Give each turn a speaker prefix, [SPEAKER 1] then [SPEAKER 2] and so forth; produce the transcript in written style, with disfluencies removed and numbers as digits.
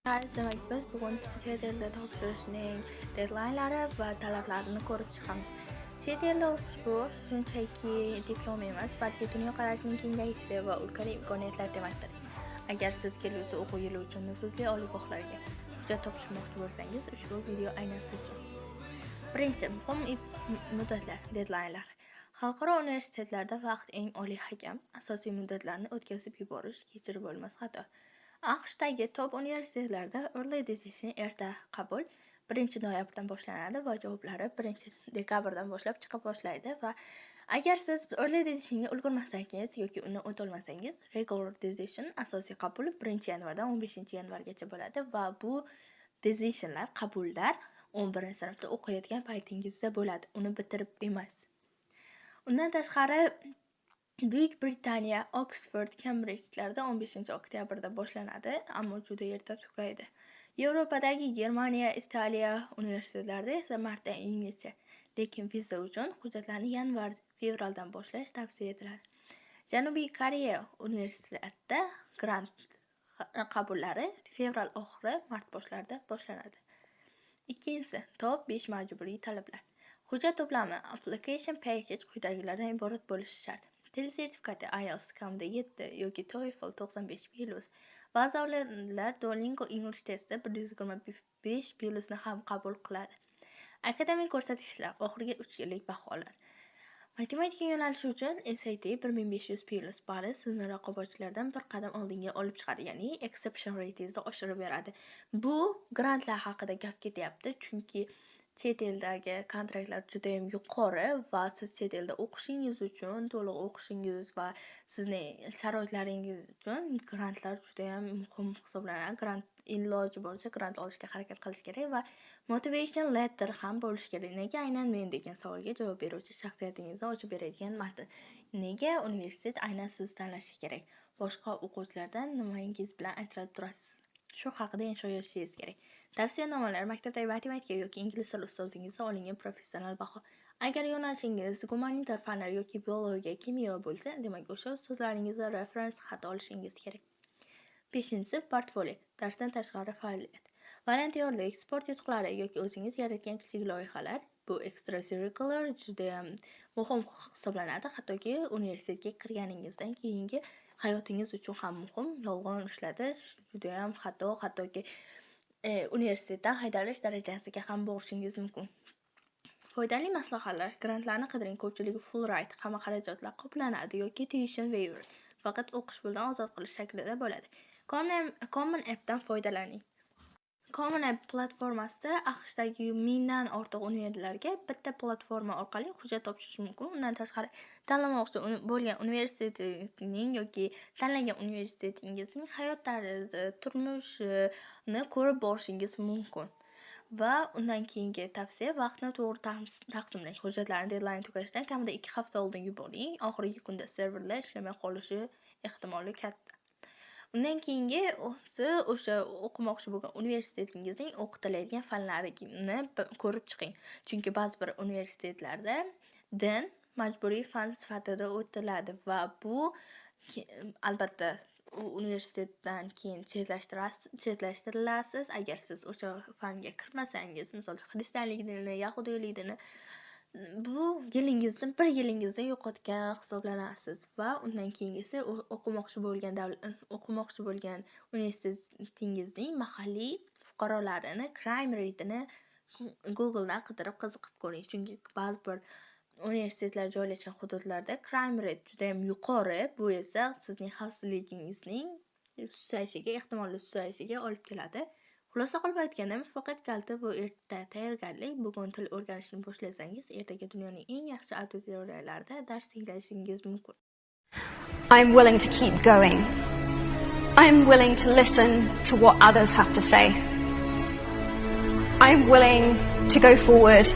[SPEAKER 1] Demak, biz bugun chet elda topshirishning deadlaynlari va talablarini ko'rib chiqamiz. Chet elda o'qish bu shunchaki diplom emas, balki dunyoqarashning kengayishi va ulkan imkoniyatlar demakdir. Agar siz kelgusi o'quv yili uchun nufuzli oliygohlarga hujjat topshirmoqchi bo'lsangiz, ushbu video aynan siz uchun. Birinchi, muhim muddatlar, deadlaynlar. Xalqaro universitetlarda vaqt eng oliy hakam, asosiy muddatlarni o'tkazib yuborish kechirib bo'lmas xato. AQShdagi top universitetlarda early decision erta qabul 1-noyabrdan boshlanadi va javoblari 1-dekabrdan boshlab chiqa boshlaydi va agar siz early decisionga ulgurmasangiz yoki uni o'tolmasangiz, regular decision asosiy qabul 1-yanvardan 15-yanvargacha bo'ladi va bu decisionlar, qabullar 11-sinfda o'qiyotgan paytingizda bo'ladi, uni bitirib emas. Undan tashqari Buyuk Britaniya, Oxford, Cambridge'larda 15-oktyabrda boshlanadi, ammo juda erta tugaydi. Yevropadagi Germaniya, Italiya universitetlarida esa martda iyungacha, lekin viza uchun hujjatlarni yanvar-fevraldan boshlash tavsiya etiladi. Janubiy Koreya universitetida grant qabullari fevral oxiri, mart boshlarida boshlanadi. Ikkinchisi, top 5 majburiy talablar. Hujjat to'plami application package quyidagilardan iborat bo'lishi shart. Til sertifikati IELTS kamida 7 yoki TOEFL 95+. Ba'zi olimlar Duolingo English testi 125+ni ham qabul qiladi. Akademik ko'rsatkichlar, oxirgi 3 yillik baholar. Matematika yo'nalishi uchun SAT 1500+ balli sizni raqobatchilardan bir qadam oldinga olib chiqadi, ya'ni exception ratingizni oshirib beradi. Bu grantlar haqida gap ketyapti, chunki chet eldagi kontraktlar juda ham yuqori va siz chet elda o'qishingiz uchun, to'liq o'qishingiz va sizning sharoitlaringiz uchun grantlar juda ham muhim hisoblanadi. Grant iloji boricha grant olishga harakat qilish kerak va motivation letter ham bo'lishi kerak. Nega aynan men degan savolga javob beruvchi shaxsiyatingizni ochib beradigan matn. Nega universitet aynan sizni tanlashi kerak? Boshqa o'quvchilardan nimangiz bilan ajralib turasiz? Shu haqida insho yozishingiz kerak. Tavsiyanomalar maktabdagi matematika yoki ingliz tili ustozingizdan olingan professional baho. Agar yo'nalishingiz gumanitar fanlar yoki biologiya, kimyo bo'lsa, demak o'sha ustozlaringizdan referens xat olishingiz kerak. 5-si portfolio, darsdan tashqari faoliyat. Volontyorlik, sport yutuqlari yoki o'zingiz yaratgan kichik loyihalar bu extracurricular juda ham muhim hisoblanadi, hattoki universitetga kirganingizdan keyingi hayotingiz uchun ham muhim. Yolg'on ishlatish juda ham xato, hattoki universitetdan haydalish darajasiga ham borishingiz mumkin. Foydali maslahatlar, grantlarni qidiring, ko'pchiligi full ride, hamma xarajatlar qoplanadi yoki tuition waiver, faqat o'qish pulidan ozod qilish shaklida bo'ladi. Common App'dan foydalaning. Common App platformasida AQShdagi 1000dan ortiq universitetlarga bitta platforma orqali hujjat topshirish mumkin. Undan tashqari tanlamoqchi bo'lgan universitetingizning yoki tanlagan universitetingizning hayot tarzi, turmushini ko'rib borishingiz mumkin. Va undan keyingi tavsiya, vaqtni to'g'ri taqsimlang. Hujjatlarni deadline tugashidan kamida 2 hafta oldin yuboring. Oxirgi kunda serverlar ishlamay qolishi ehtimoli katta. Undan keyingi o'sha o'qimoqchi bo'lgan universitetingizning o'qitiladigan fanlarini ko'rib chiqing. Chunki ba'zi bir universitetlarda din majburiy fan sifatida o'tiladi va bu albatta universitetdan keyin chetlashtirilasiz. Agar siz o'sha fanga kirmasangiz, misol uchun xristianlik dinini, yahudiylik dinini, bu yilingizni, bir yilingizni yo'qotgan hisoblanasiz va undan keyingisi o'qimoqchi bo'lgan universitetingizning mahalliy fuqarolarini, crime rate'ini Google'dan qidirib qiziqib ko'ring. Chunki ba'zi bir universitetlar joylashgan hududlarda crime rate juda ham yuqori. Bu esa sizning xavfsizligingizning ehtimolli susayishiga olib keladi. Xulosa qilib aytganda, muvaffaqiyat kaliti bu erta tayyorgarlik. Bugun til o'rganishni boshlasangiz, ertaga dunyoning eng yaxshi auditoriyalarida dars tinglashingiz mumkin.
[SPEAKER 2] I'm willing to keep going. I'm willing to listen to what others have to say. I'm willing to go forward.